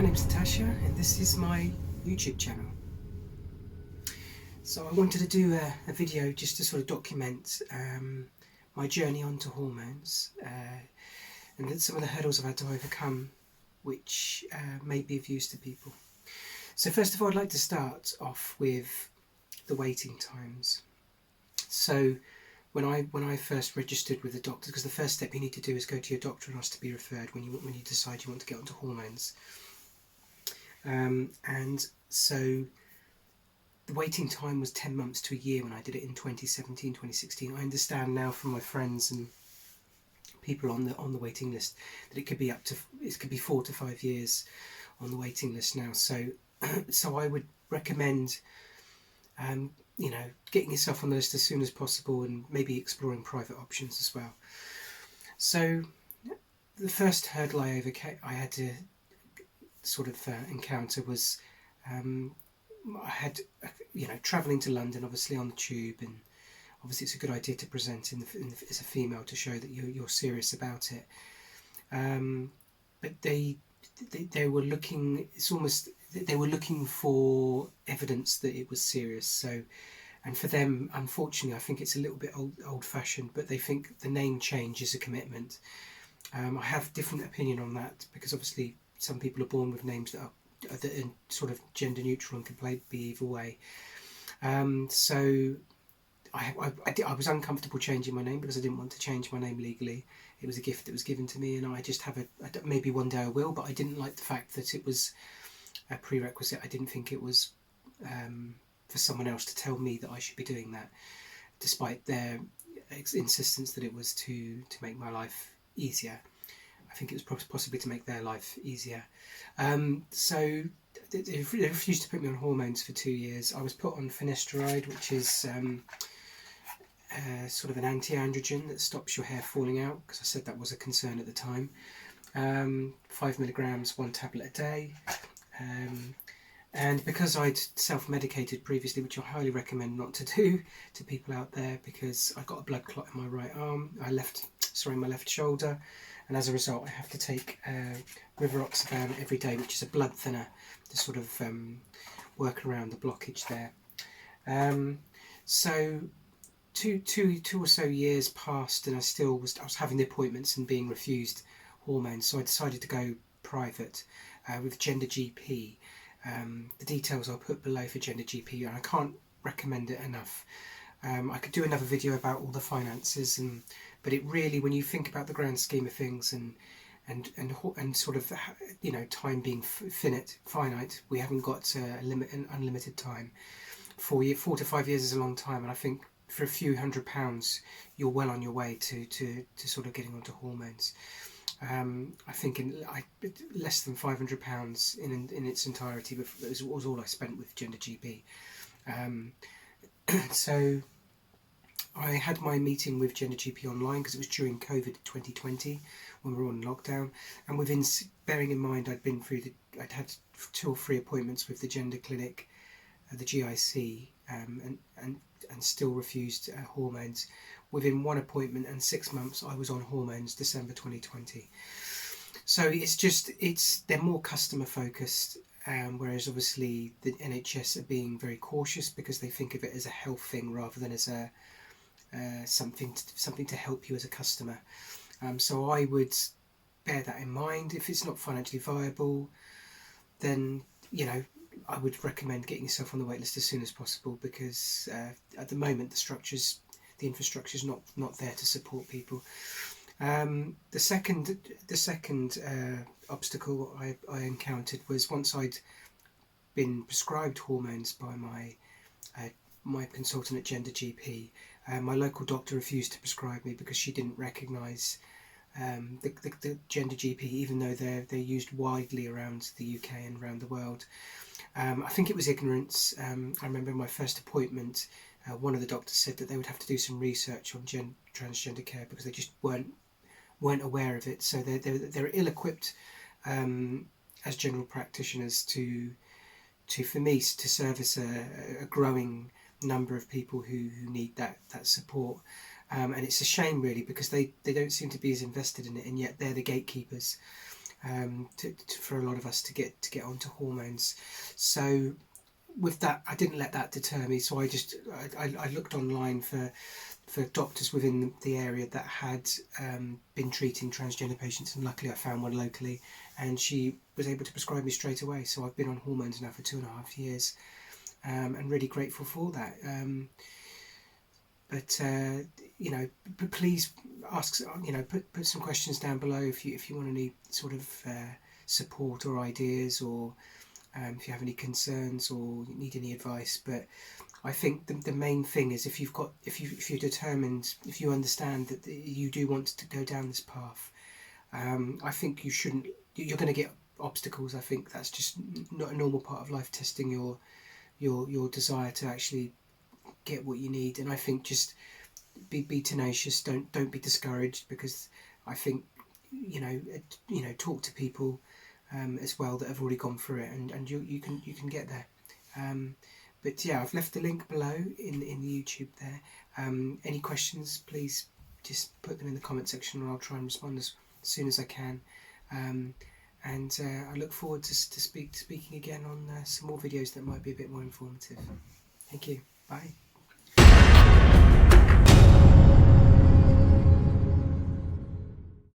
name's Natasha and this is my YouTube channel. So I wanted to do a video just to sort of document my journey onto hormones and some of the hurdles I've had to overcome, which may be of use to people. So first of all, I'd like to start off with the waiting times. So when I first registered with the doctor, because the first step you need to do is go to your doctor and ask to be referred when you decide you want to get onto hormones. And so the waiting time was 10 months to a year when I did it in 2017, 2016. I understand now from my friends and people on the waiting list that it could be 4 to 5 years on the waiting list now. So so I would recommend getting yourself on the list as soon as possible and maybe exploring private options as well. So the first hurdle I had to sort of encounter was I had travelling to London, obviously on the tube, and obviously it's a good idea to present as a female to show that you're serious about it. But they were looking. It's almost they were looking for evidence that it was serious. So, and for them, unfortunately, I think it's a little bit old-fashioned. But they think the name change is a commitment. I have different opinion on that because obviously some people are born with names that are sort of gender neutral and can be either way. So I was uncomfortable changing my name because I didn't want to change my name legally. It was a gift that was given to me, and I just maybe one day I will, but I didn't like the fact that it was a prerequisite. I didn't think it was for someone else to tell me that I should be doing that, despite their insistence that it was to make my life easier. I think it was possibly to make their life easier. So they refused to put me on hormones for 2 years. I was put on finasteride, which is sort of an anti-androgen that stops your hair falling out, because I said that was a concern at the time. 5 milligrams, 1 tablet a day. And because I'd self-medicated previously, which I highly recommend not to do to people out there, because I got a blood clot in my right arm, my left shoulder, and as a result I have to take rivaroxaban every day, which is a blood thinner to sort of work around the blockage there. So two or so years passed, and I was having the appointments and being refused hormones, so I decided to go private with Gender GP. The details I'll put below for Gender GP, and I can't recommend it enough. I could do another video about all the finances, but it really, when you think about the grand scheme of things and sort of time being finite, we haven't got an unlimited time. 4 to 5 years is a long time, and I think for a few £100 you're well on your way to sort of getting onto hormones. I think less than £500 in its entirety was all I spent with Gender GP. So I had my meeting with Gender GP online because it was during COVID 2020 when we were on lockdown, and bearing in mind I'd had 2 or 3 appointments with the gender clinic, the GIC, and still refused hormones. Within 1 appointment and 6 months I was on hormones, December 2020. So they're more customer focused, whereas obviously the NHS are being very cautious because they think of it as a health thing rather than as a something to help you as a customer. So I would bear that in mind. If it's not financially viable, then I would recommend getting yourself on the waitlist as soon as possible, because at the moment the infrastructure is not there to support people. The second obstacle I encountered was once I'd been prescribed hormones by my consultant at Gender GP. My local doctor refused to prescribe me because she didn't recognise the Gender GP, even though they're used widely around the UK and around the world. I think it was ignorance. I remember in my first appointment, one of the doctors said that they would have to do some research on transgender care because they just weren't aware of it. So they're ill-equipped as general practitioners to for me to service a growing number of people who need that support. And it's a shame really, because they don't seem to be as invested in it, and yet they're the gatekeepers. for a lot of us to get onto hormones. So with that, I didn't let that deter me. So I looked online for doctors within the area that had been treating transgender patients, and luckily I found one locally, and she was able to prescribe me straight away. So I've been on hormones now for 2.5 years, and really grateful for that. But please ask, put some questions down below if you want any sort of support or ideas, or if you have any concerns or need any advice. But I think the main thing is if you're determined, if you understand that you do want to go down this path, I think you're going to get obstacles. I think that's just not a normal part of life, testing your desire to actually get what you need. And I think just be tenacious. Don't be discouraged, because I think talk to people as well that have already gone through it, and you can get there. But yeah, I've left the link below in the YouTube there. Any questions, please just put them in the comment section, and I'll try and respond as soon as I can. And I look forward to speaking again on some more videos that might be a bit more informative. Thank you. Bye.